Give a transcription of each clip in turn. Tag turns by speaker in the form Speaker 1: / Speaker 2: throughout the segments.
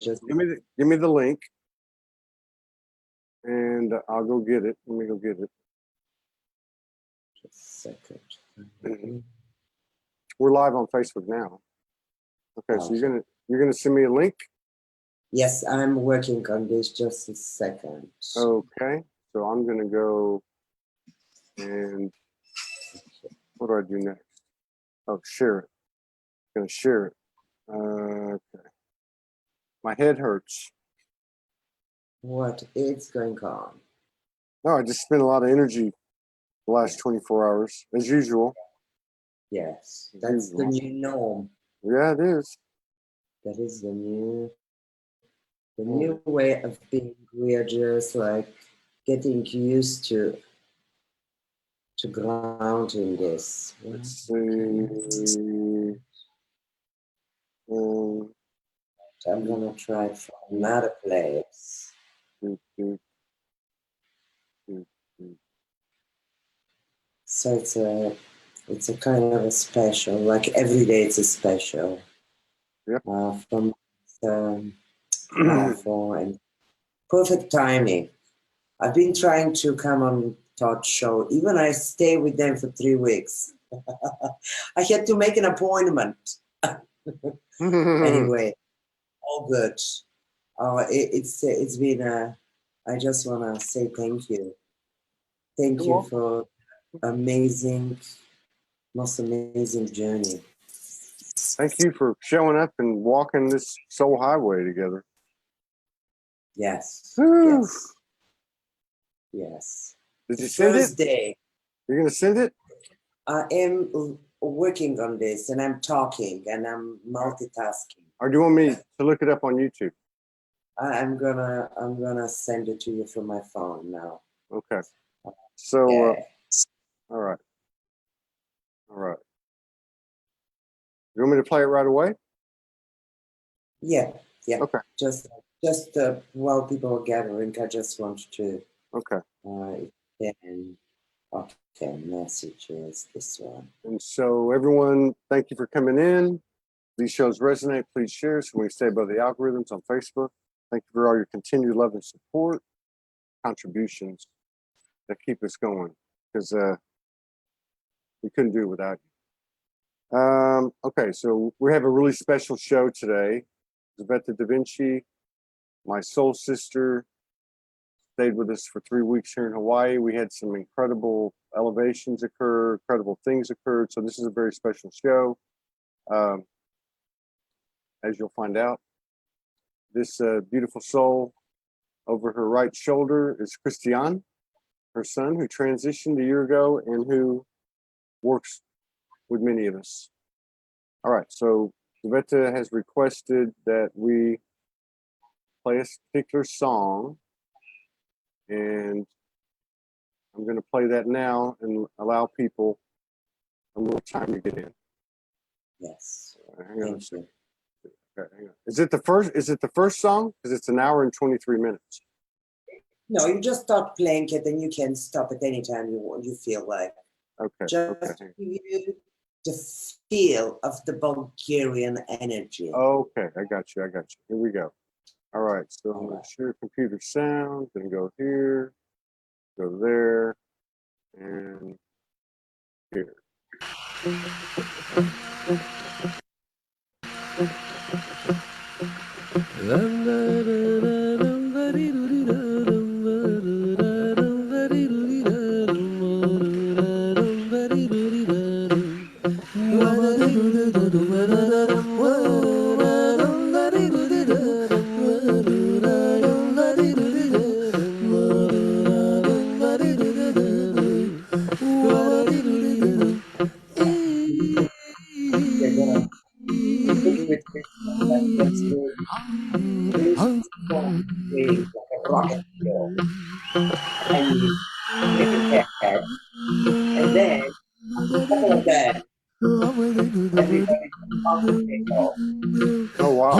Speaker 1: just
Speaker 2: give me the link, and I'll go get it. Let me go get it.
Speaker 1: Just a second.
Speaker 2: We're live on Facebook now. Okay, so you're gonna send me a link.
Speaker 1: Yes, I'm working on this. Just a second.
Speaker 2: Okay, so I'm gonna go and what do I do next? Oh, share it. I'm gonna share it. Okay. My head hurts.
Speaker 1: What is going on?
Speaker 2: No, I just spent a lot of energy the last 24 hours, as usual.
Speaker 1: Yes, that's the new norm.
Speaker 2: Yeah, it is.
Speaker 1: That is the new way of being. We are just like getting used to ground in this.
Speaker 2: Let's see.
Speaker 1: I'm gonna try from another place. So it's a kind of a special, like every day it's a special.
Speaker 2: Yep.
Speaker 1: From powerful and perfect timing. I've been trying to come on Todd's show. Even I stay with them for 3 weeks. I had to make an appointment. Anyway, all good. It's been I just want to say thank you. Thank you for most amazing journey.
Speaker 2: Thank you for showing up and walking this soul highway together.
Speaker 1: Yes.
Speaker 2: Woo.
Speaker 1: Yes.
Speaker 2: Did you send
Speaker 1: First
Speaker 2: it?
Speaker 1: Day.
Speaker 2: You're gonna send it?
Speaker 1: I am working on this, and I'm talking, and I'm multitasking.
Speaker 2: Or do you want me to look it up on YouTube?
Speaker 1: I'm gonna send it to you from my phone now.
Speaker 2: Okay. So, all right. You want me to play it right away?
Speaker 1: Yeah.
Speaker 2: Okay.
Speaker 1: Just while people are gathering, I just want to.
Speaker 2: Okay.
Speaker 1: Okay, messages, this one.
Speaker 2: And so, everyone, thank you for coming in. These shows resonate. Please share so we can stay above the algorithms on Facebook. Thank you for all your continued love and support, contributions that keep us going, because we couldn't do it without you. Okay, so we have a really special show today. Tzveta DaVinci, my soul sister, stayed with us for 3 weeks here in Hawaii. We had some incredible elevations occur, incredible things occurred. So this is a very special show. As you'll find out, this beautiful soul over her right shoulder is Christian, her son, who transitioned a year ago and who works with many of us. All right, so Tzveta has requested that we play a particular song, and I'm going to play that now and allow people a little time to get in.
Speaker 1: Yes.
Speaker 2: Hang on a second. Okay, hang on. Is it the first song? Because it's 1 hour and 23 minutes.
Speaker 1: No, you just start playing it, and you can stop at any time you feel like.
Speaker 2: Okay.
Speaker 1: Just give you the feel of the Bulgarian energy.
Speaker 2: Okay, I got you. Here we go. All right, so I'm going to share computer sound, then go here, go there, and here.
Speaker 1: Like a rocket fuel. And you hit your head, and then a couple of that, everybody take off.
Speaker 2: Oh wow.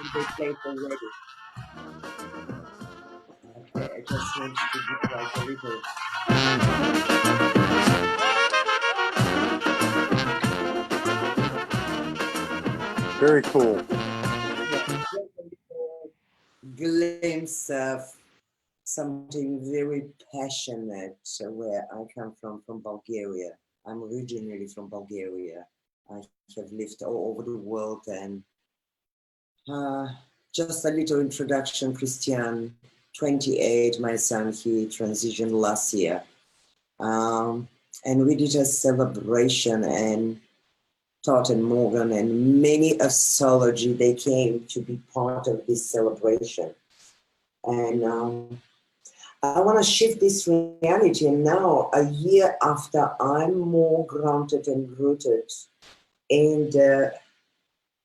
Speaker 1: They played already. Okay, I just want to do like a little.
Speaker 2: Very cool.
Speaker 1: Yeah, just a little glimpse of something very passionate where I come from Bulgaria. I'm originally from Bulgaria. I have lived all over the world, and just a little introduction, Christian, 28, my son, he transitioned last year. And we did a celebration, and Todd and Morgan and many of Soulogy, they came to be part of this celebration. And I want to shift this reality. And now, a year after, I'm more grounded and rooted in the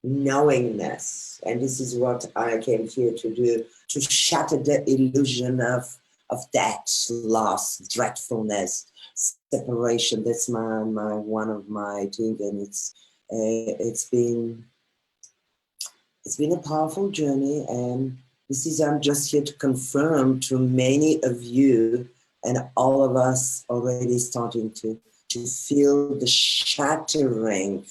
Speaker 1: knowingness. And this is what I came here to do, to shatter the illusion of death, loss, dreadfulness, separation. That's my one of my things, and it's been a powerful journey. And this is, I'm just here to confirm to many of you and all of us already starting to feel the shattering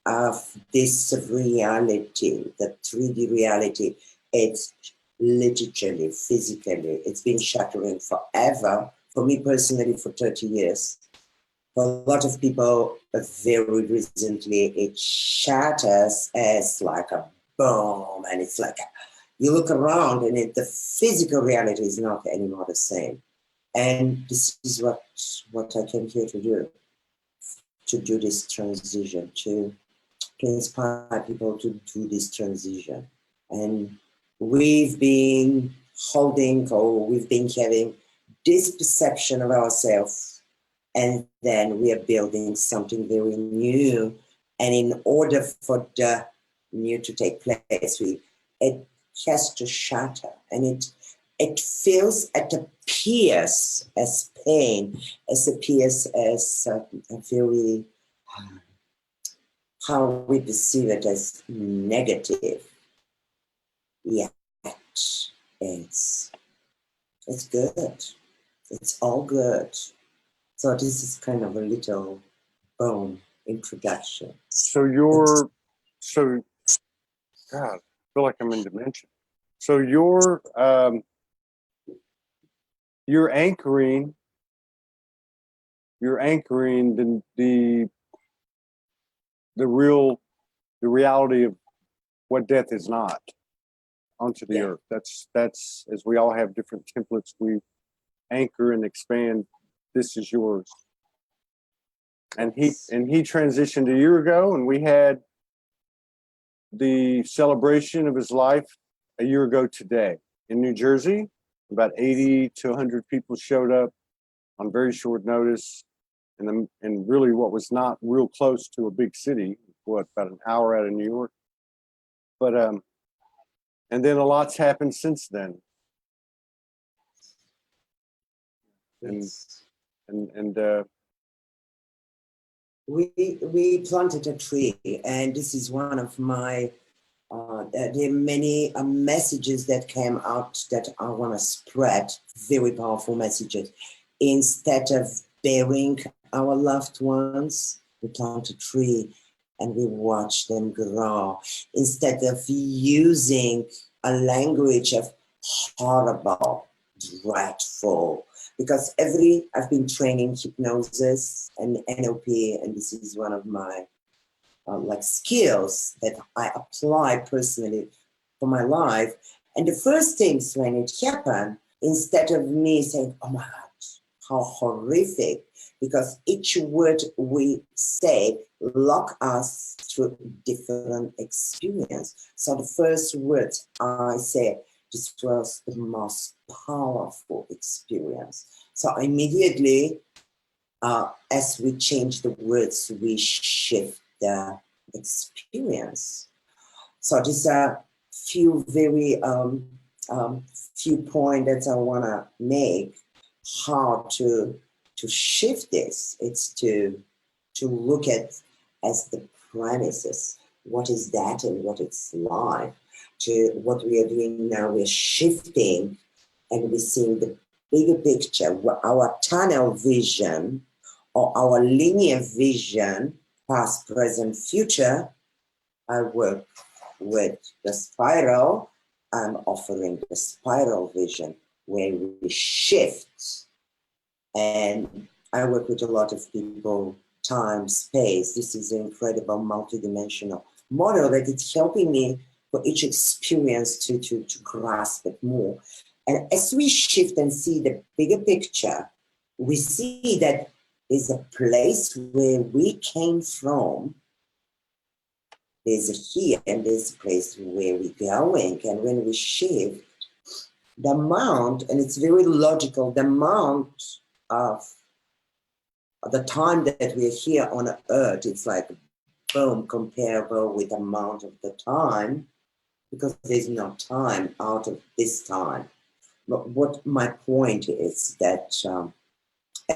Speaker 1: of this reality, the 3D reality. It's literally, physically, it's been shattering forever. For me personally, for 30 years. For a lot of people, very recently, it shatters as like a boom, and it's like you look around and the physical reality is not anymore the same. And this is what I came here to do this transition, to inspire people to do this transition. And we've been having this perception of ourselves, and then we are building something very new. And in order for the new to take place, it has to shatter, and it feels, it appears as pain, as appears as a very, how we perceive it as negative. Yet it's good. It's all good. So this is kind of a little introduction.
Speaker 2: So God, I feel like I'm in dimension. So you're anchoring the reality of what death is not onto the earth. That's as we all have different templates, we anchor and expand. This is yours. And he transitioned a year ago, and we had the celebration of his life a year ago today in New Jersey. About 80 to 100 people showed up on very short notice, and really what was not real close to a big city, about an hour out of New York. But and then a lot's happened since then.
Speaker 1: We planted a tree, and this is one of my there are many messages that came out that I want to spread, very powerful messages. Instead of burying our loved ones, we plant a tree and we watch them grow. Instead of using a language of horrible, dreadful, because I've been training hypnosis and NLP, and this is one of my skills that I apply personally for my life. And the first things when it happened, instead of me saying, oh my God, how horrific, because each word we say lock us through different experience. So the first word I said, this was the most powerful experience. So immediately, as we change the words, we shift the experience. So these are few very few points that I want to make. How to shift this? It's to look at as the premises. What is that and what it's like? To what we are doing now, we're shifting and we're seeing the bigger picture, our tunnel vision or our linear vision, past, present, future. I work with the spiral. I'm offering the spiral vision where we shift. And I work with a lot of people, time, space. This is an incredible multidimensional model that it's helping me for each experience to grasp it more. And as we shift and see the bigger picture, we see that there's a place where we came from. There's a here and there's a place where we're going. And when we shift, the amount, and it's very logical, the amount of the time that we're here on earth, it's like, boom, comparable with the amount of the time, because there's no time out of this time. But what my point is that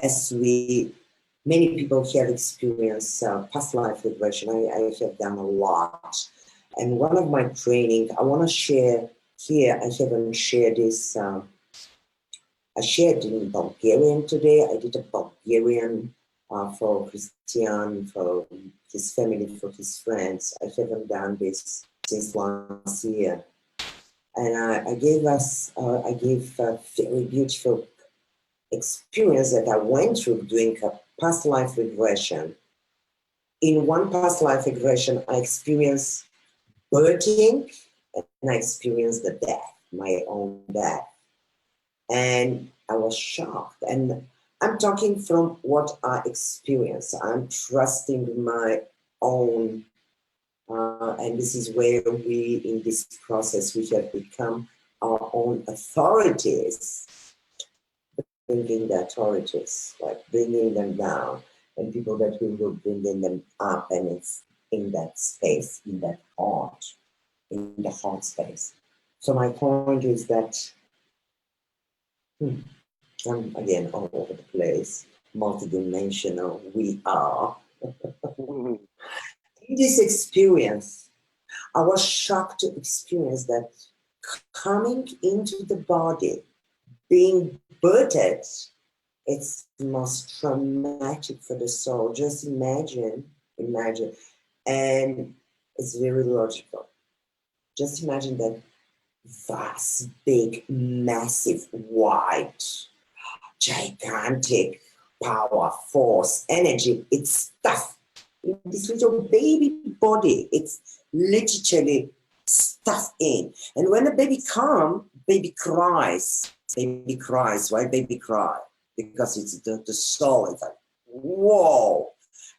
Speaker 1: as many people have experienced past life regression, I have done a lot. And one of my training, I want to share here, I haven't shared this, I shared in Bulgarian today. I did a Bulgarian for Christian, for his family, for his friends. I haven't done this since last year. And I gave a very beautiful experience that I went through doing a past life regression. In one past life regression, I experienced birthing and I experienced the death, my own death. And I was shocked. And I'm talking from what I experienced. I'm trusting my own, and this is where we, in this process, we have become our own authorities, bringing the authorities, like bringing them down, and people that we will bringing them up, and it's in that space, in that heart, in the heart space. So my point is that, I'm again all over the place, multidimensional, we are. In this experience, I was shocked to experience that coming into the body, being birthed, it's the most traumatic for the soul. Just imagine, and it's very logical. Just imagine that vast, big, massive, wide, gigantic power, force, energy. It's stuffed in this little baby body. It's literally stuffed in. And when the baby comes, baby cries. Baby cries. Why baby cry? Because it's the soul. It's like, whoa.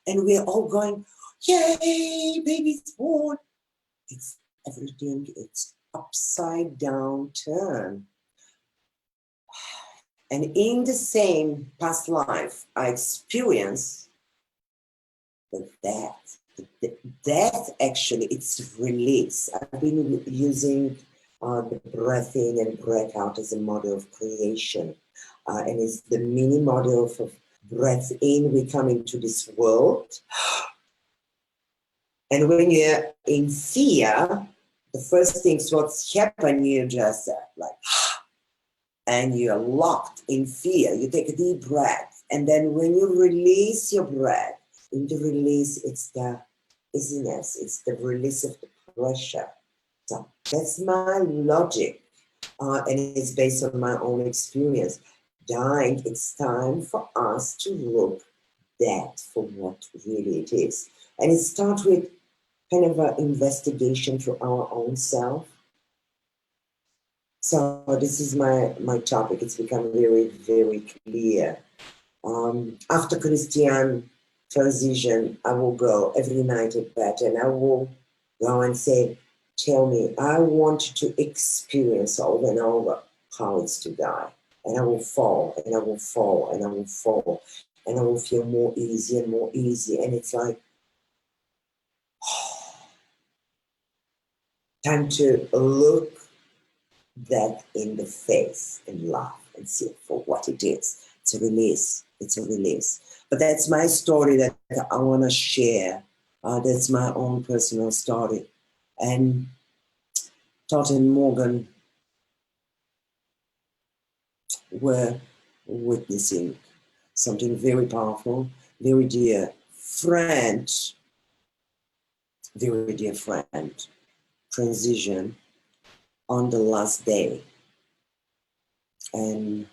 Speaker 1: And we're all going, yay, baby's born. It's everything. It's upside down turn. And in the same past life, I experienced the death. The death, actually, it's release. I've been using the breath in and breath out as a model of creation. And it's the mini model of breath in, we come into this world. And when you're in fear, the first things what's happened, you just like, and you're locked in fear. You take a deep breath. And then when you release your breath, in the release, it's the easiness, it's the release of the pressure. So that's my logic. And it's based on my own experience. Dying, it's time for us to look that for what really it is. And it starts with kind of an investigation to our own self. So this is my topic. It's become very, very clear. After Christian transition, I will go every night at bed and I will go and say, tell me, I want to experience over and over how it's to die. And I will fall and I will fall and I will fall and I will feel more easy and more easy. And it's like, time to look that in the face and laugh and see it for what it is. It's a release. It's a release. But that's my story that I want to share. That's my own personal story. And Todd and Morgan were witnessing something very powerful, very dear friend, transition on the last day. And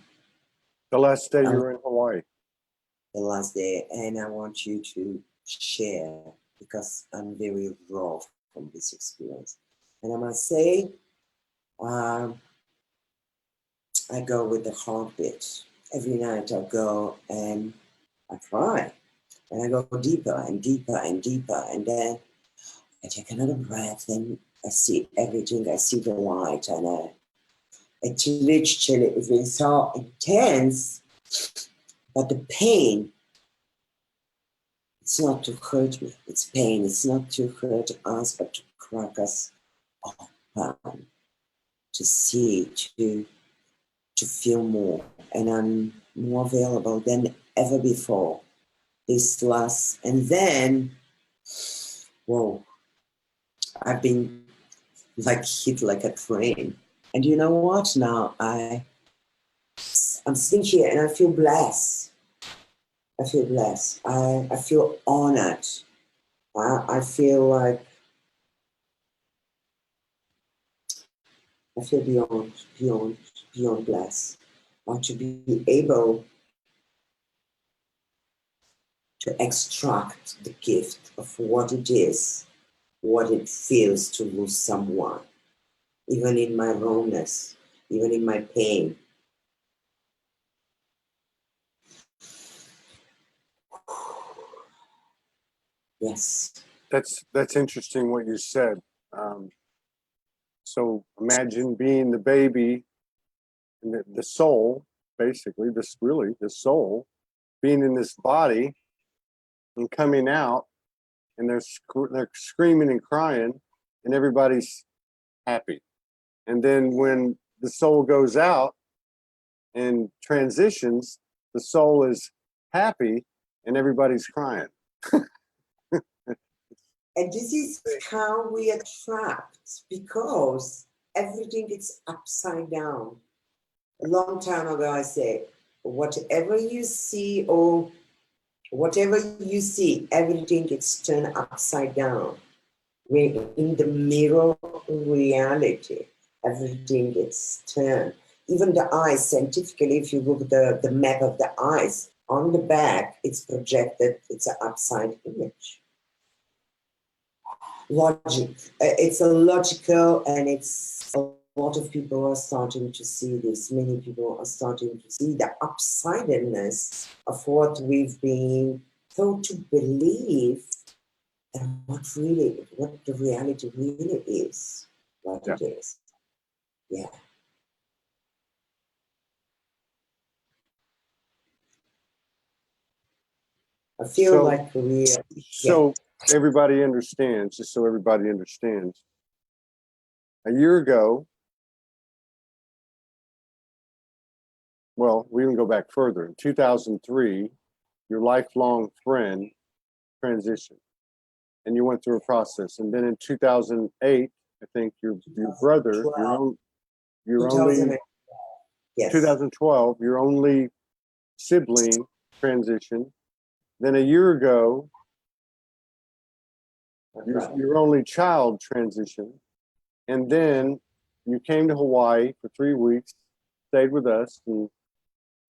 Speaker 2: The last day you were in Hawaii.
Speaker 1: the last day, and I want you to share because I'm very raw from this experience. And I must say, I go with the heartbeat. Every night I go and I cry, and I go deeper and deeper and deeper, and then I take another breath, and I see everything. I see the light, and it's literally it's been so intense, but the pain. It's not to hurt me, it's pain. It's not to hurt us, but to crack us open, to see, to feel more. And I'm more available than ever before. This last, and then, whoa, I've been like hit like a train. And you know what? Now I'm sitting here and I feel blessed. I feel blessed. I feel honored. I feel like I feel beyond blessed. To be able to extract the gift of what it is, what it feels to lose someone, even in my wrongness, even in my pain. Yes.
Speaker 2: That's interesting what you said. So imagine being the baby, and the soul, basically, the soul, being in this body and coming out, and they're screaming and crying, and everybody's happy. And then when the soul goes out and transitions, the soul is happy, and everybody's crying.
Speaker 1: And this is how we attract, because everything is upside down. A long time ago, I said, whatever you see, or whatever you see, everything is turned upside down. We're in the mirror reality. Everything gets turned. Even the eyes, scientifically, if you look at the map of the eyes, on the back, it's projected, it's an upside image. Logic. It's a logical, and it's a lot of people are starting to see this. Many people are starting to see the upsidedness of what we've been told to believe, and what the reality really is, what it is. Yeah. I feel like we are.
Speaker 2: So everybody understands, just so everybody understands. A year ago, well, we can go back further. In 2003, your lifelong friend transitioned, and you went through a process. And then in 2008, I think your brother, your only 2012, your only sibling transitioned. Then a year ago, your only child transitioned. And then you came to Hawaii for 3 weeks, stayed with us, and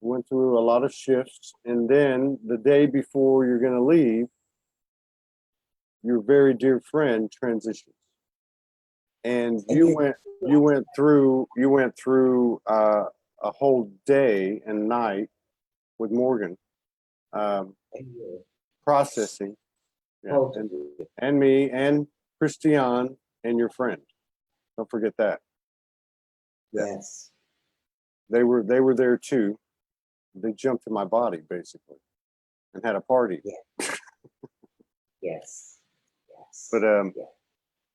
Speaker 2: went through a lot of shifts. And then the day before you're going to leave, your very dear friend transitions. And
Speaker 1: And
Speaker 2: you went through a whole day and night with Morgan, processing, yeah, and me and Christiane and your friend. Don't forget that. Yeah.
Speaker 1: Yes.
Speaker 2: They were there too. They jumped in my body basically and had a party.
Speaker 1: Yeah. Yes. Yes.
Speaker 2: But
Speaker 1: yeah.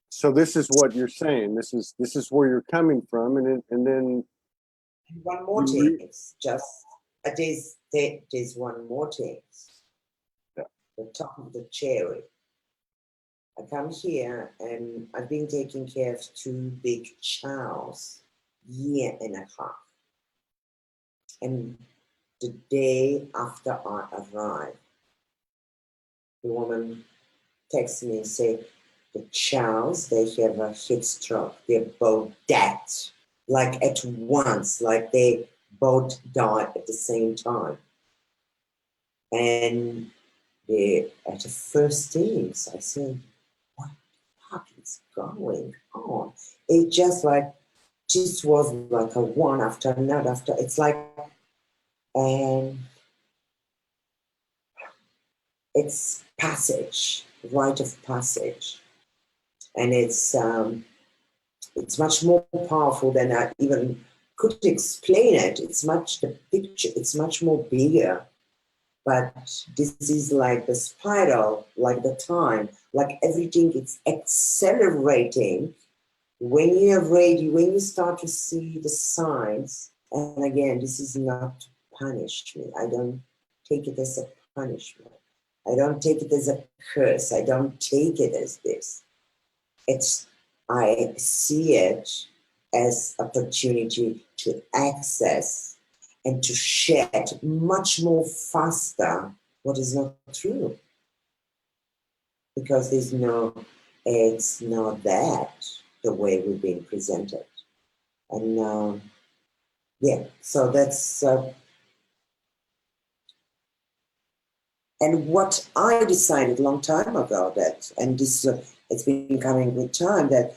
Speaker 2: so this is what you're saying. This is where you're coming from, and then
Speaker 1: And one more thing, it's just there's one more thing.
Speaker 2: Yeah.
Speaker 1: The top of the cherry. I come here and I've been taking care of 2 big childs, year and a half. And the day after I arrived, the woman texts me and say, the childs, they have a heat stroke. They're both dead, like at once, like they both died at the same time. And they, at the first things, I said, what the fuck is going on? It just like, this was like a one after another after, it's like, and it's passage, rite of passage. And it's much more powerful than I even could explain it. It's much, the picture, it's much more bigger. But this is like the spiral, like the time, like everything, it's accelerating. When you're ready, when you start to see the signs, and again, this is not to punish me. I don't take it as a punishment. I don't take it as a curse. I don't take it as this. I see it as opportunity to access and to shed much more faster what is not true. Because it's not that the way we've been presented. And yeah, so that's, and what I decided a long time ago that, and this, it's been coming with time, that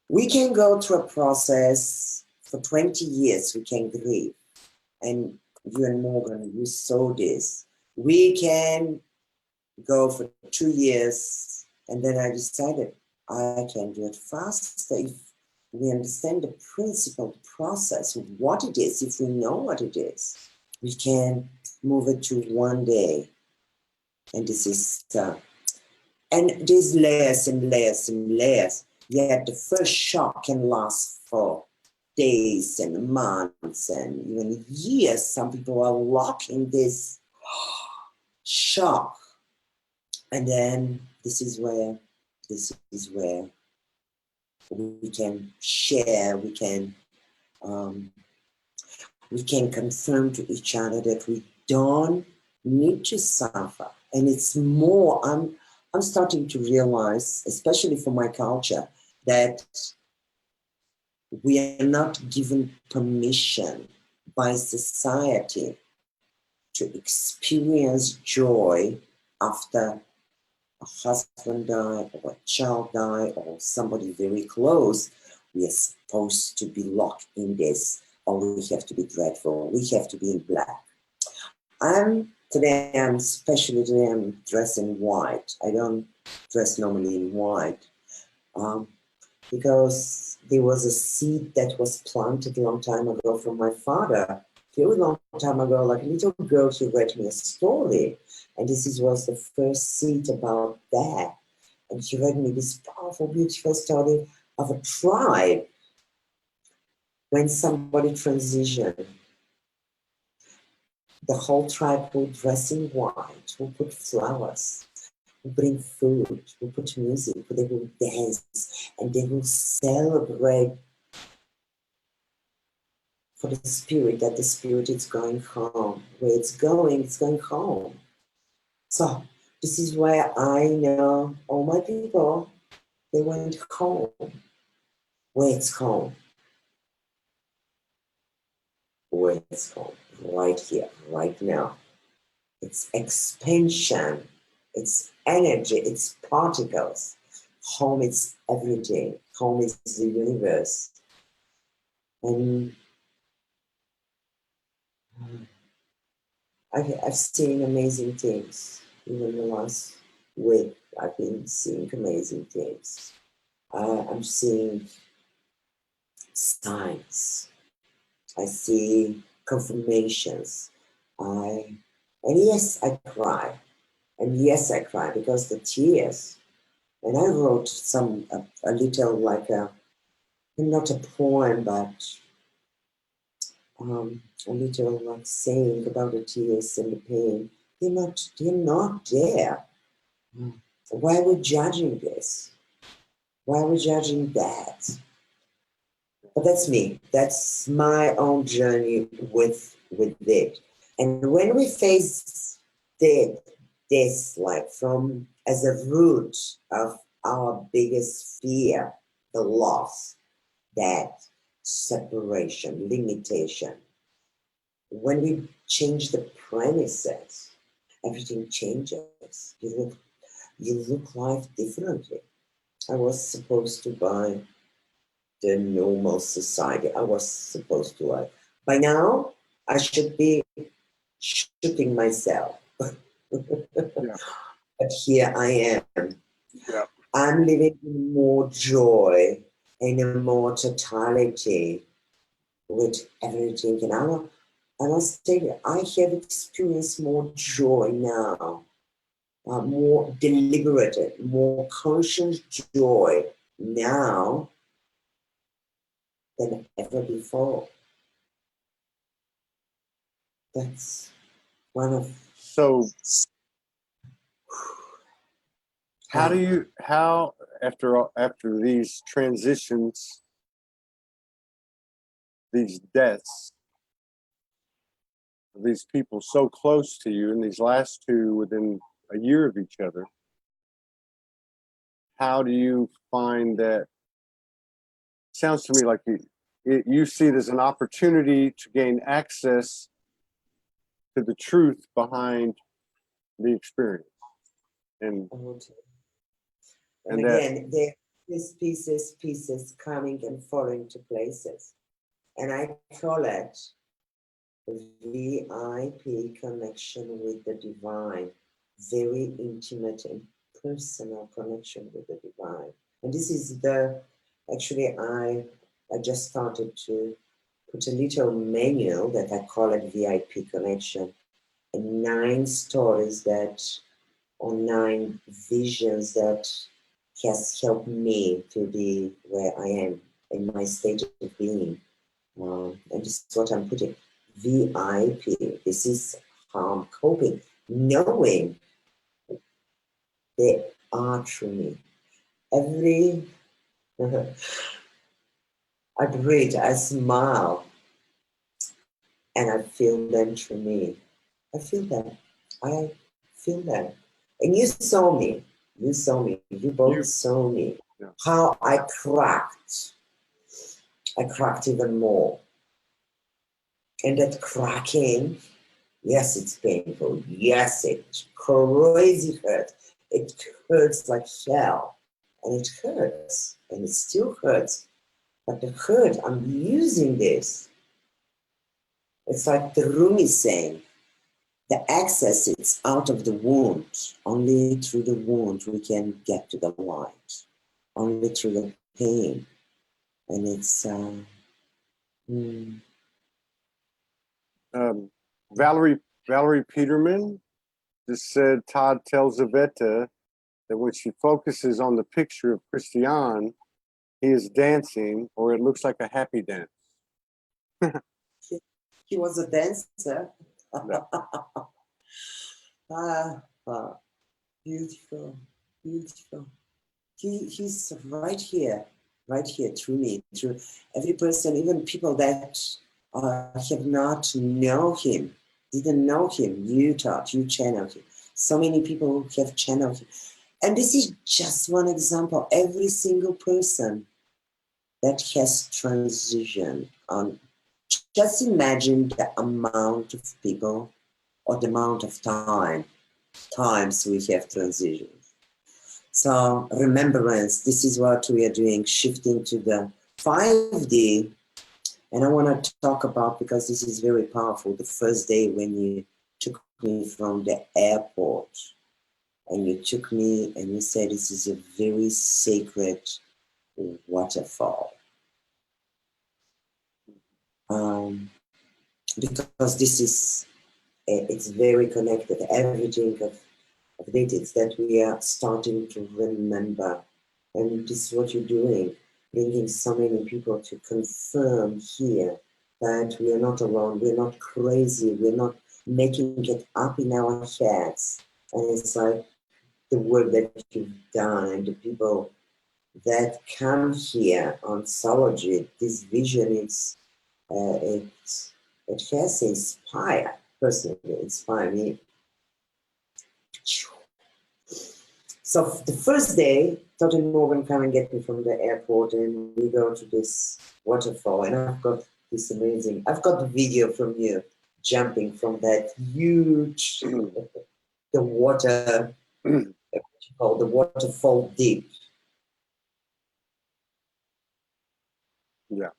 Speaker 1: we can go through a process for 20 years, we can grieve. And you and Morgan, you saw this. We can go for 2 years, and then I decided I can do it faster if we understand the principle, the process, what it is. If we know what it is, we can move it to 1 day. And this is, and there's layers and layers and layers. Yet the first shock can last for days and months and even years. Some people are locked in this shock. And then this is where we can share, we can confirm to each other that we don't need to suffer. And it's more, I'm starting to realize, especially for my culture, that we are not given permission by society to experience joy after a husband die or a child die or somebody very close. We are supposed to be locked in this, or we have to be dreadful, we have to be in black. Today I'm dressed in white. I don't dress normally in white because there was a seed that was planted a long time ago from my father. Very long time ago, like a little girl, she read me a story. And this was the first seed about that. And she read me this powerful, beautiful story of a tribe when somebody transitioned. The whole tribe would dress in white, would put flowers, would bring food, would put music, they will dance, and they will celebrate for the spirit, that the spirit is going home. Where it's going home. So this is where I know all my people, they went home. Where it's home. Where it's home. Right here, right now. It's expansion. It's energy. It's particles. Home is everything. home is the universe. And I've seen amazing things. Even the last week, I've been seeing amazing things. I'm seeing signs. I see confirmations. And yes, I cry. And yes, I cry because the tears. And I wrote a little like not a poem, but a little like saying about the tears and the pain. They're not there. Why are we judging this? Why are we judging that? But that's me. That's my own journey with it. And when we face this like from as a root of our biggest fear, the loss, that separation, limitation, when we change the premises, everything changes. You look life differently. I was supposed to buy the normal society. I was supposed to like. By now, I should be shooting myself.
Speaker 2: Yeah.
Speaker 1: But here I am.
Speaker 2: Yeah.
Speaker 1: I'm living in more joy and in more totality with everything. And I must tell you, I have experienced more joy now, more deliberated, more conscious joy now than ever before. That's one of.
Speaker 2: So how after these transitions, these deaths, these people so close to you, and these last two within a year of each other, how do you find that? Sounds to me like you see it as an opportunity to gain access to the truth behind the experience, and
Speaker 1: And again, there's pieces coming and falling to places. And I call it VIP connection with the divine, very intimate and personal connection with the divine. And this is actually I just started to put a little manual that I call it VIP connection, and 9 stories or 9 visions that has helped me to be where I am in my state of being. And this is what I'm putting. VIP. This is how I'm coping, knowing they are through me. I breathe, I smile, and I feel them through me. I feel them. I feel them. And you saw me. You saw me. You both saw me.
Speaker 2: Yeah.
Speaker 1: How I cracked. I cracked even more. And that cracking, yes, it's painful. Yes, it's crazy hurt. It hurts like hell. And it hurts. And it still hurts. But the hurt, I'm using this. It's like the Rumi saying, the access is out of the wound. Only through the wound we can get to the light. Only through the pain. And it's
Speaker 2: Valerie Peterman just said Todd tells Tzveta that when she focuses on the picture of Christian, he is dancing, or it looks like a happy dance.
Speaker 1: He was a dancer. Beautiful, beautiful. He's right here through me, through every person, even people that have not know him, didn't know him. You taught, you channeled him. So many people have channeled him. And this is just one example. Every single person that has transitioned on, just imagine the amount of people or the amount of times we have transitioned. So remembrance, this is what we are doing, shifting to the 5D. And I want to talk about, because this is very powerful, the first day when you took me from the airport and you took me and you said this is a very sacred waterfall. Because this is, it's very connected. Everything of it is that we are starting to remember. And this is what you're doing, bringing so many people to confirm here that we are not alone, we're not crazy, we're not making it up in our heads. And it's like the work that you've done and the people that come here on Soulogy, this vision, it has inspired, personally inspired me. So the first day, Todd and Morgan come and get me from the airport and we go to this waterfall, and I've got this amazing, I've got the video from you jumping from that huge, the water, what you call the waterfall deep.
Speaker 2: Yeah.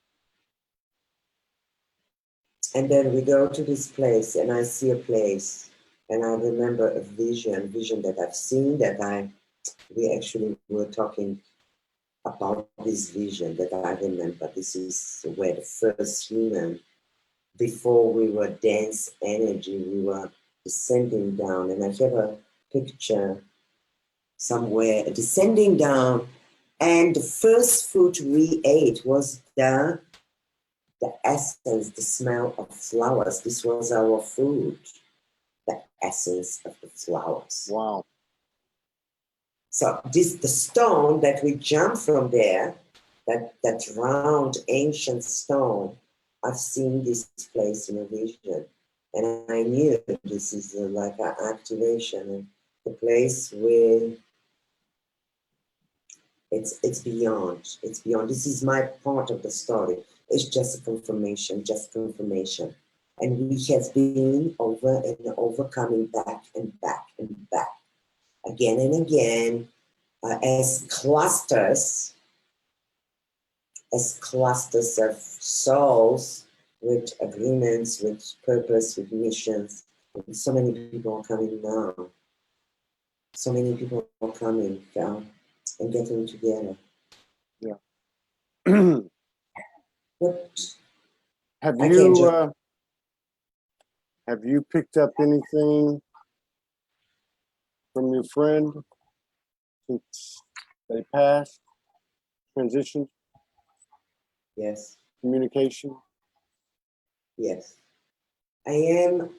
Speaker 1: And then we go to this place and I see a place and I remember a vision that I've seen, that we actually were talking about this vision that I remember. This is where the first human, before we were dense energy, we were descending down. And I have a picture somewhere descending down, and the first food we ate was the essence, the smell of flowers. This was our food, the essence of the flowers.
Speaker 2: Wow.
Speaker 1: So this, the stone that we jump from there, that round ancient stone, I've seen this place in a vision, and I knew this is like an activation, and the place where it's beyond. This is my part of the story. It's just a confirmation, and we have been over and over, coming back and back and back, again and again. As clusters of souls with agreements, with purpose, with missions. And so many people are coming now. So many people are coming and getting together.
Speaker 2: Yeah.
Speaker 1: But
Speaker 2: have you picked up anything from your friend since they passed? Transition?
Speaker 1: Yes.
Speaker 2: Communication?
Speaker 1: Yes. I'm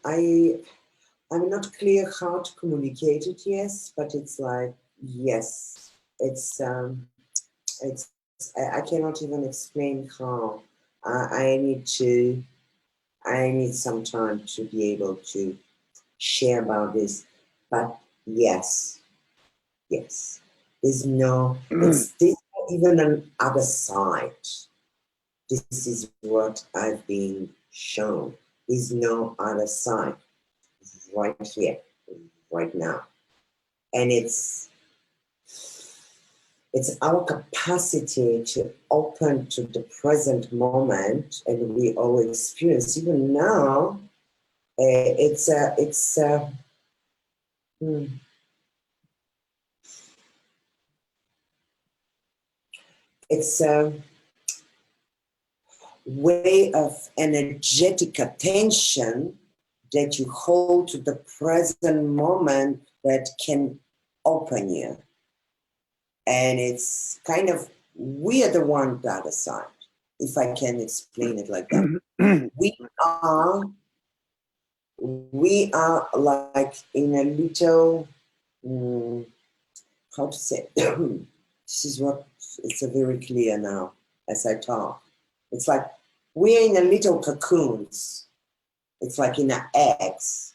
Speaker 1: not clear how to communicate it, yes, but it's like, yes. I cannot even explain how. I need some time to be able to share about this, but yes, there's no, it's even an other side. This is what I've been shown. There's no other side right here, right now. And it's our capacity to open to the present moment, and we all experience, even now, it's a way of energetic attention that you hold to the present moment that can open you. And it's kind of, we are the one, the other side, if I can explain it like that. We are like in a little, how to say, this is what, it's very clear now as I talk. It's like we're in a little cocoons. It's like in an eggs.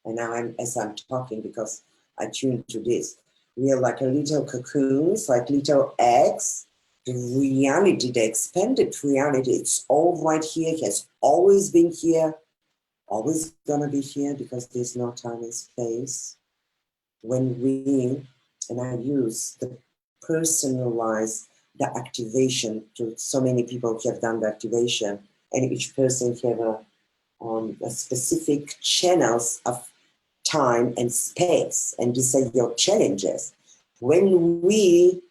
Speaker 1: And now as I'm talking, because I tuned to this, we are like a little cocoons, like little eggs. The reality, the expanded reality, it's all right here. It has always been here, always gonna be here, because there's no time and space. When we And I use the personalized the activation to so many people who have done the activation, and each person have a specific channels of time and space, and these are your challenges. When we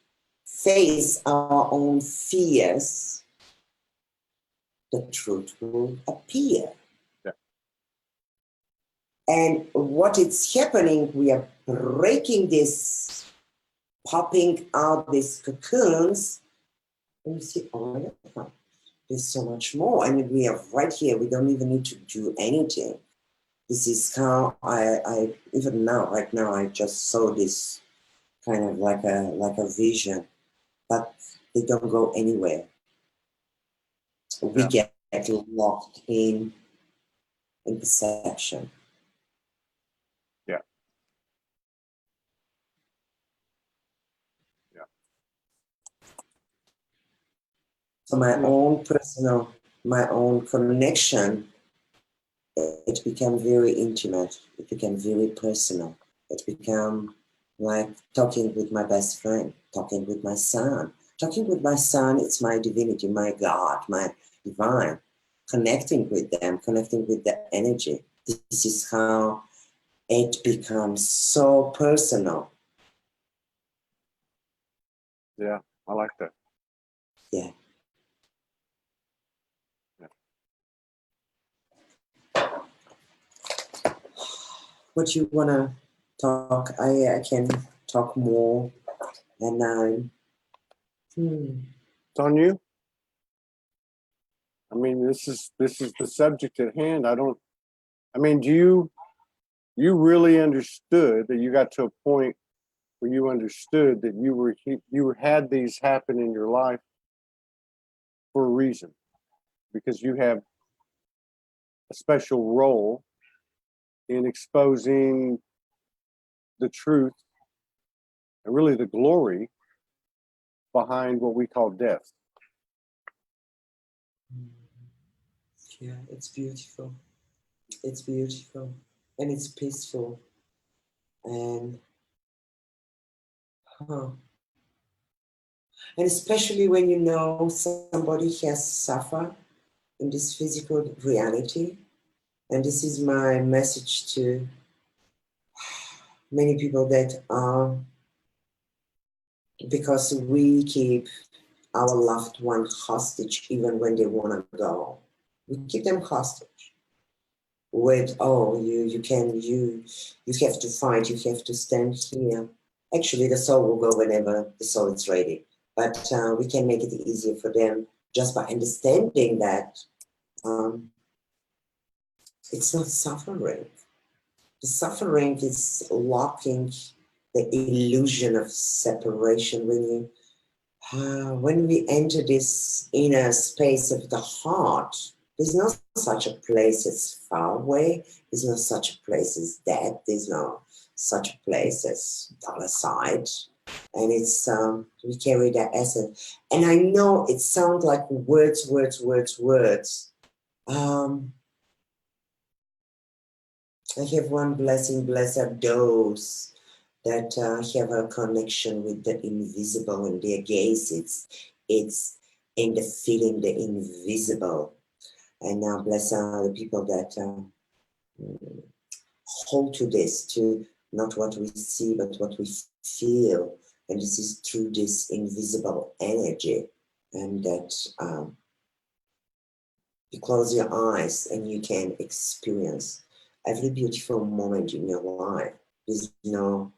Speaker 1: face our own fears, the truth will appear.
Speaker 2: Yeah.
Speaker 1: And what is happening, we are breaking this, popping out these cocoons, and you see, oh my God, there's so much more. I mean, we are right here. We don't even need to do anything. This is how I even now, right now, I just saw this kind of like a vision, but they don't go anywhere. We get locked in perception.
Speaker 2: Yeah. Yeah.
Speaker 1: So my own personal, my own connection, it became very intimate. It became very personal. It became like talking with my best friend, talking with my son. Talking with my son, it's my divinity, my God, my divine. Connecting with them, connecting with the energy. This is how it becomes so personal.
Speaker 2: Yeah, I like that.
Speaker 1: Yeah. What you wanna talk? I can talk more, and
Speaker 2: It's on you. I mean, this is the subject at hand. Do you really understood that you got to a point where you understood that you had these happen in your life for a reason, because you have a special role in exposing the truth and really the glory behind what we call death.
Speaker 1: yeah, it's beautiful. It's beautiful, and it's peaceful, and and especially when you know somebody has suffered in this physical reality. And this is my message to many people that are, because we keep our loved one hostage even when they want to go. We keep them hostage with, oh, you have to fight, you have to stand here. Actually, the soul will go whenever the soul is ready. But we can make it easier for them just by understanding that it's not suffering. The suffering is locking the illusion of separation. When we enter this inner space of the heart, there's no such a place as far away. There's no such a place as death. There's no such a place as other side. And it's we carry that essence. And I know it sounds like words. I have one blessing, blessed those that have a connection with the invisible, and their gaze, it's in the feeling the invisible. And now bless the people that hold to this, to not what we see, but what we feel. And this is through this invisible energy. And that you close your eyes and you can experience every beautiful moment in your life. There's no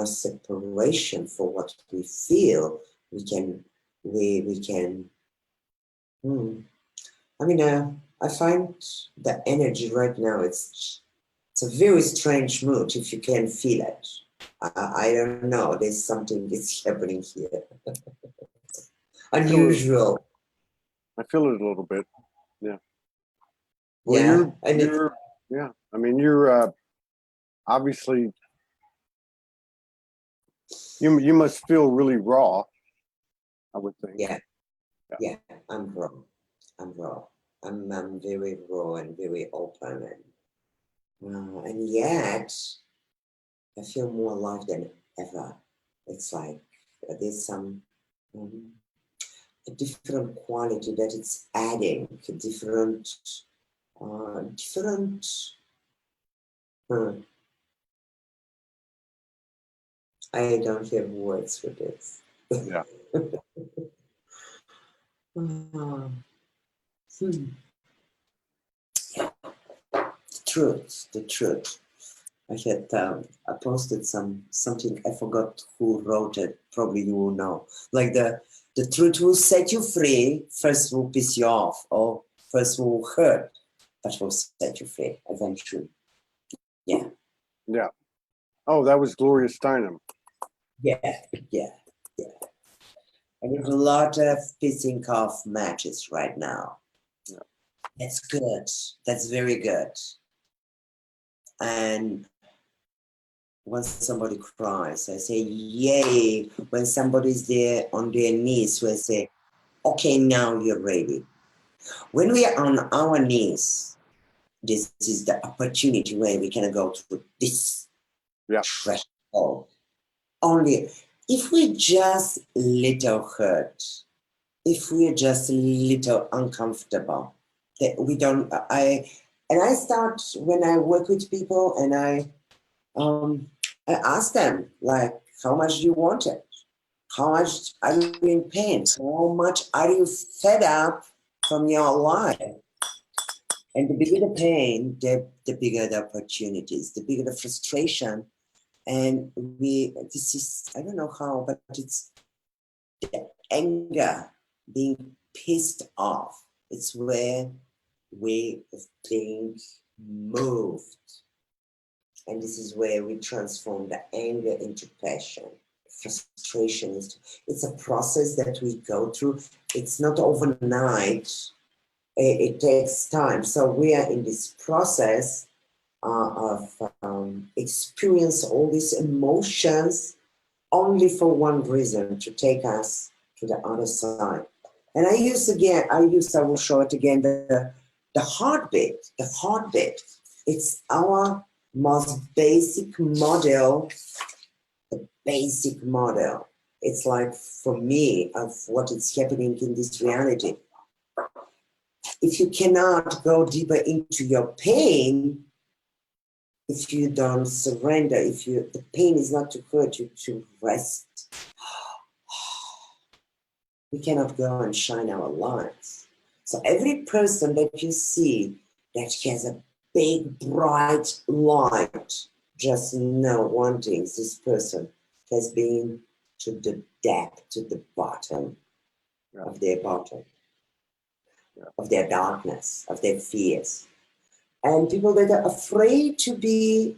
Speaker 1: separation for what we feel. We can. I find the energy right now. It's a very strange mood if you can feel it. I don't know. There's something that's happening here. Unusual.
Speaker 2: I feel it a little bit. Yeah. Well,
Speaker 1: Yeah.
Speaker 2: yeah. I mean, you're obviously you must feel really raw, I would think.
Speaker 1: Yeah. I'm raw. I'm very raw and very open, and yet I feel more alive than ever. It's like there's some a different quality that it's adding, a different, I don't have words for this.
Speaker 2: Yeah.
Speaker 1: Yeah. The truth. I had I posted something, I forgot who wrote it, probably you will know. Like the truth will set you free, first will piss you off, or first will hurt, but will set you free eventually. Yeah.
Speaker 2: Yeah. Oh, that was Gloria Steinem.
Speaker 1: Yeah. And there's a lot of pissing off matches right now.
Speaker 2: Yeah.
Speaker 1: That's good. That's very good. And when somebody cries, I say, yay. When somebody's there on their knees, we say, okay, now you're ready. When we are on our knees, this is the opportunity where we can go through this threshold. Only if we just little hurt, if we're just a little uncomfortable, that we don't, I start when I work with people and I ask them, like, how much do you want it? How much are you in pain? How much are you fed up from your life? And the bigger the pain, the bigger the opportunities, the bigger the frustration. And this is, I don't know how, but it's the anger, being pissed off. It's where we are being moved. And this is where we transform the anger into passion. Frustration it's a process that we go through. It's not overnight. It takes time. So we are in this process of experience all these emotions only for one reason, to take us to the other side. And I will show it again, the heartbeat. The heartbeat. It's our most basic model, the basic model. It's like, for me, of what is happening in this reality. If you cannot go deeper into your pain, if you don't surrender, the pain is not to hurt you, to rest, we cannot go and shine our lights. So every person that you see that has a big, bright light, just know one thing, this person has been to the depth, to the bottom of their bottom, of their darkness, of their fears. And people that are afraid to be,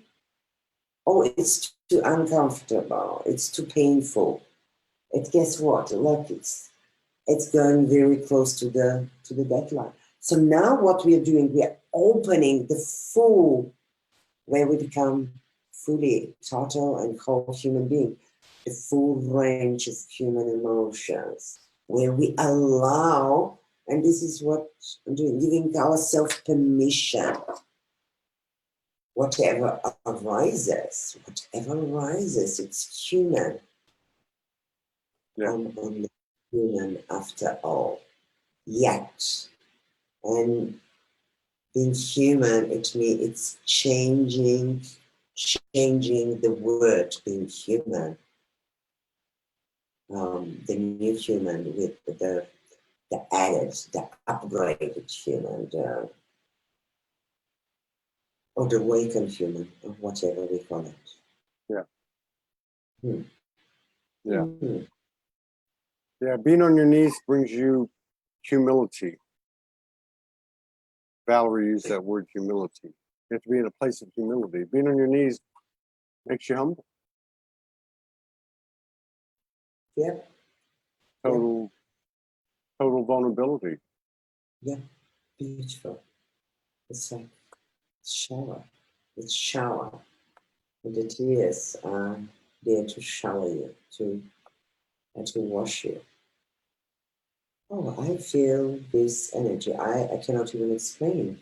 Speaker 1: oh, it's too uncomfortable, it's too painful. Guess what? Look, it's going very close to the deadline. So now what we are doing, we are opening the full, where we become fully total and whole human being, the full range of human emotions, where we allow, and this is what I'm doing, giving ourselves permission. Whatever arises, it's human. I'm only human after all. Yet, and being human, it means it's changing the word being human. The new human with the added, the upgraded human, or the awakened human, or whatever we call it.
Speaker 2: Yeah, being on your knees brings you humility. Valerie used that word, humility. You have to be in a place of humility. Being on your knees makes you humble.
Speaker 1: Yeah.
Speaker 2: Total vulnerability.
Speaker 1: Yeah, beautiful. It's like shower. It's shower. And the tears are there to shower you, to wash you. Oh, I feel this energy. I cannot even explain.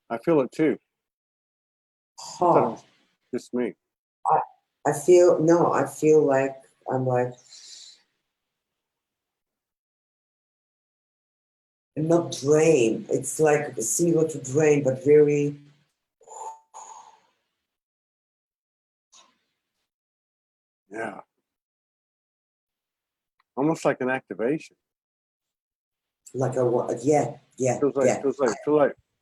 Speaker 2: I feel it too.
Speaker 1: Oh.
Speaker 2: Just me.
Speaker 1: I feel like I'm like not drained. It's like similar to drain, but very
Speaker 2: Yeah. Almost like an activation.
Speaker 1: like a yeah.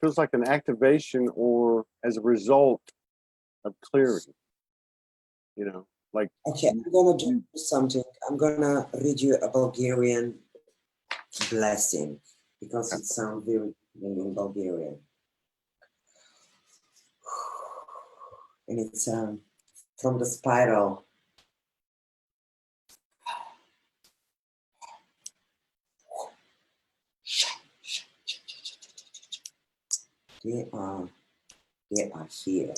Speaker 2: Feels like an activation, or as a result of clarity. You know, like
Speaker 1: Okay, I'm gonna do something. I'm gonna read you a Bulgarian blessing because it sounds very in Bulgarian, and it's from the spiral. They are here.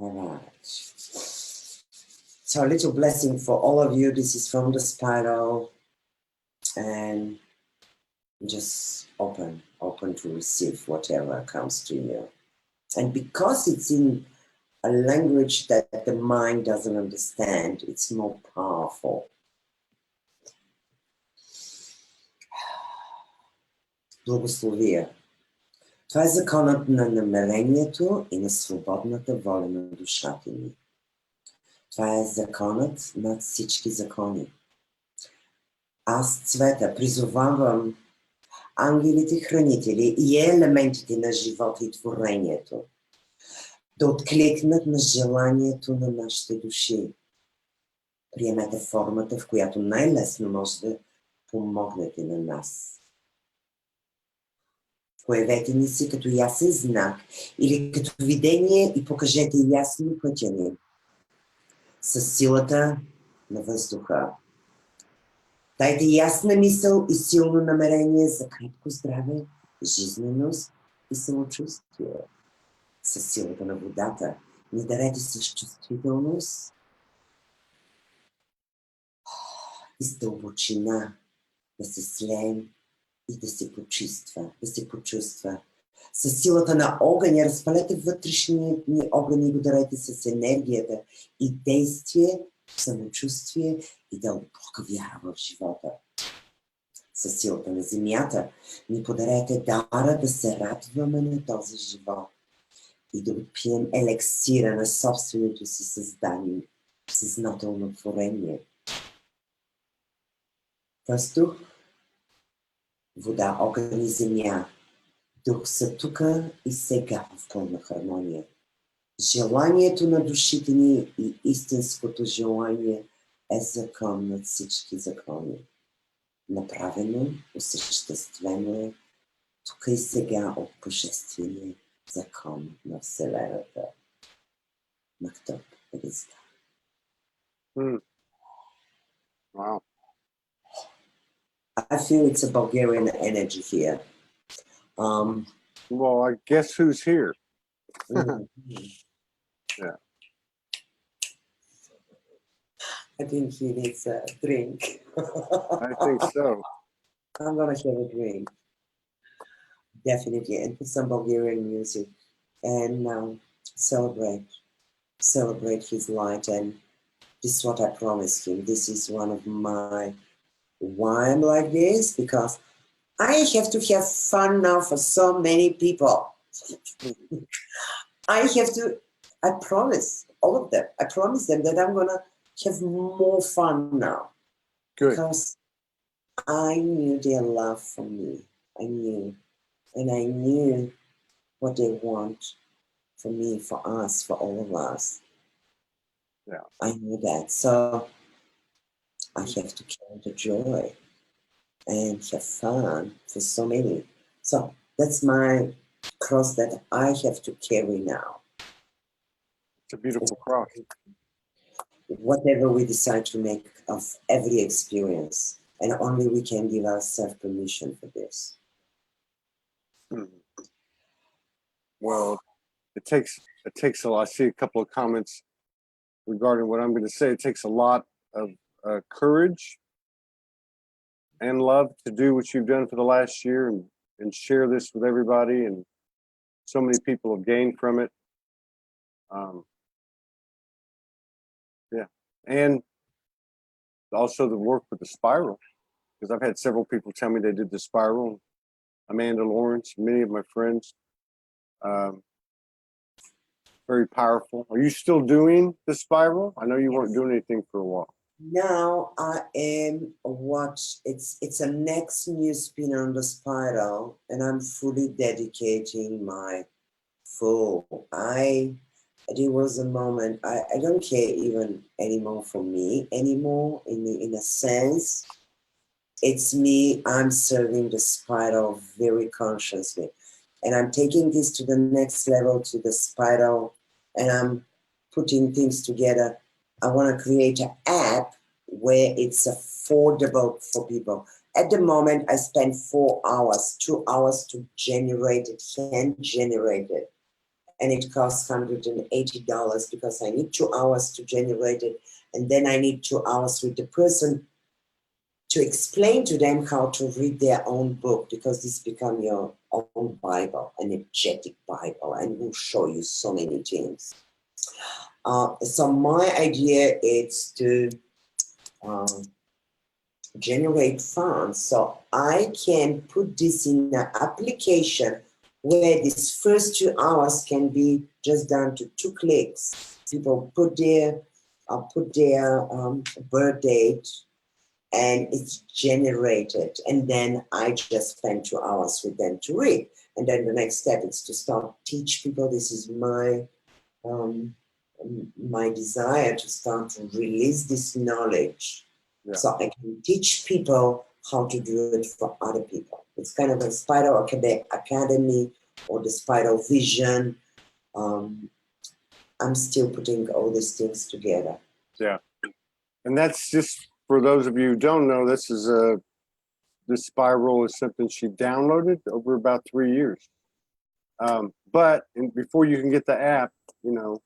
Speaker 1: All right. So a little blessing for all of you. This is from the spiral, and just open to receive whatever comes to you. And because it's in a language that the mind doesn't understand, it's more powerful. Благословия. Това е законът на намерението и на свободната воля на душата ни. Това е законът над всички закони. Аз, Цвета, призовавам ангелите хранители и елементите на живота и творението да откликнат на желанието на нашите души. Приемете формата, в която най-лесно може да помогнете на нас. Появете ни се като ясен знак или като видение и покажете ясно пътя ни. Със силата на въздуха. Дайте ясна мисъл и силно намерение за крепко здраве, жизненост и самочувствие. Със силата на водата ни дарете с чувствителност и с дълбочина да се слеем и да се почувства. Със силата на огъня разпалете вътрешният ни огън и го дарете с енергията и действие, самочувствие и дълбока вяра в живота. Със силата на земята ни подарете дара да се радваме на този живот и да отпием елексира на собственото си създание, съзнателно творение. Въздух, вода, огън и земя, дух са тука и сега в пълна хармония. Желанието на душите ни и истинското желание е закон над всички закони. Направено, осъществено е тук и сега от божествения закон на Вселената. Мактуб is.
Speaker 2: Wow.
Speaker 1: I feel it's a Bulgarian energy here.
Speaker 2: Well, I guess who's here? Yeah.
Speaker 1: I think he needs a drink.
Speaker 2: I think so.
Speaker 1: I'm gonna have a drink. Definitely, and put some Bulgarian music and celebrate his light. And this is what I promised him. This is one of my why I'm like this, because I have to have fun now for so many people. I promise all of them. I promise them that I'm gonna have more fun now.
Speaker 2: Good.
Speaker 1: Because I knew their love for me. I knew. And I knew what they want for me, for us, for all of us.
Speaker 2: Yeah.
Speaker 1: I knew that. So I have to carry the joy and have fun for so many. So that's my cross that I have to carry now.
Speaker 2: It's a beautiful cross.
Speaker 1: Whatever we decide to make of every experience, and only we can give ourselves permission for this.
Speaker 2: Well, it takes a lot. I see a couple of comments regarding what I'm going to say. It takes a lot of courage and love to do what you've done for the last year and share this with everybody. And so many people have gained from it. And also the work with the spiral, because I've had several people tell me they did the spiral. Amanda Lawrence, many of my friends. Very powerful. Are you still doing the spiral? I know you weren't doing anything for a while.
Speaker 1: Now I am it's a next new spin on the spiral, and I'm fully dedicating my full. There was a moment I don't care even anymore for me anymore in a sense. It's me, I'm serving the spiral very consciously. And I'm taking this to the next level, to the spiral, and I'm putting things together. I want to create an app where it's affordable for people. At the moment, I spend 4 hours, 2 hours to generate it, hand generate it. And it costs $180 because I need 2 hours to generate it. And then I need 2 hours with the person to explain to them how to read their own book, because this become your own Bible, an energetic Bible, and will show you so many things. So my idea is to generate funds so I can put this in an application where these first 2 hours can be just done to 2 clicks. People put their birth date, and it's generated, and then I just spend 2 hours with them to read. And then the next step is to start teach people. This is my my desire to start to release this knowledge, so I can teach people how to do it for other people. It's kind of a Spiral Academy or the Spiral Vision. I'm still putting all these things together.
Speaker 2: Yeah. And that's just for those of you who don't know, this spiral is something she downloaded over about 3 years. But before you can get the app, you know,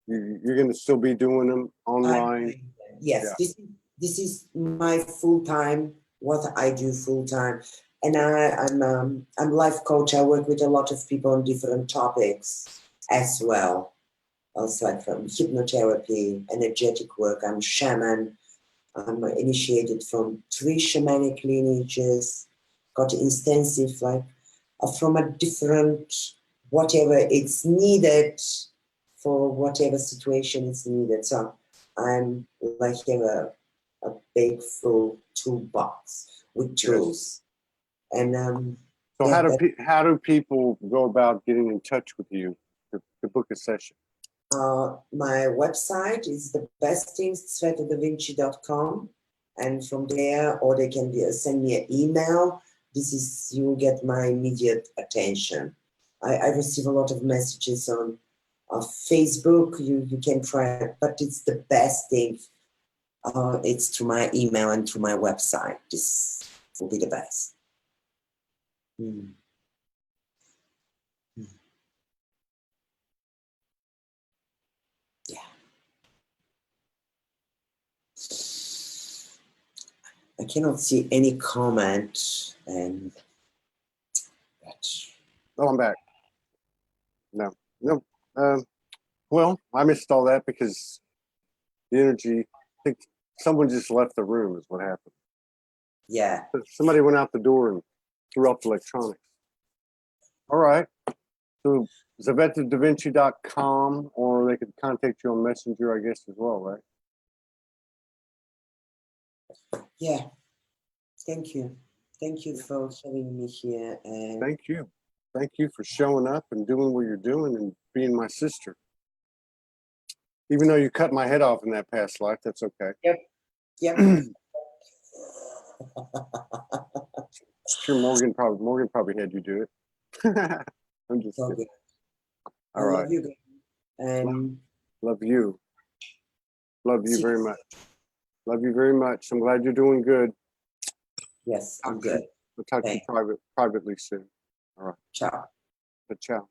Speaker 2: you're going to still be doing them online.
Speaker 1: Yes, yeah. This is my full time. What I do full time, and I'm life coach. I work with a lot of people on different topics as well. Also, like from hypnotherapy, energetic work. I'm shaman. I'm initiated from 3 shamanic lineages. Got intensive, like from a different whatever it's needed for whatever situation is needed. So I'm like a big full toolbox with tools. Yes. And
Speaker 2: so how do people go about getting in touch with you to book a session?
Speaker 1: My website is the best things, tzvetadavinci.com, and from there, or they can send me an email. You'll get my immediate attention. I receive a lot of messages on Facebook. You can try it, but it's the best thing. It's through my email and through my website. This will be the best. Yeah. I cannot see any comment, and
Speaker 2: oh, I'm back. No. Well, I missed all that because the energy. I think someone just left the room. Is what happened.
Speaker 1: Yeah.
Speaker 2: Somebody went out the door and threw up electronics. All right. So tzvetadavinci.com, or they could contact you on Messenger, I guess, as well, right?
Speaker 1: Yeah. Thank you. Thank you for having me here. And
Speaker 2: thank you. Thank you for showing up and doing what you're doing and being my sister. Even though you cut my head off in that past life, that's okay.
Speaker 1: Yep.
Speaker 2: Sure, Morgan probably had you do it. I'm just kidding.
Speaker 1: Okay.
Speaker 2: All right.
Speaker 1: Love you. And
Speaker 2: love you. Love you very much. Love you very much. I'm glad you're doing good.
Speaker 1: Yes, I'm good.
Speaker 2: We'll talk to you privately soon. All right.
Speaker 1: Ciao.
Speaker 2: Ciao.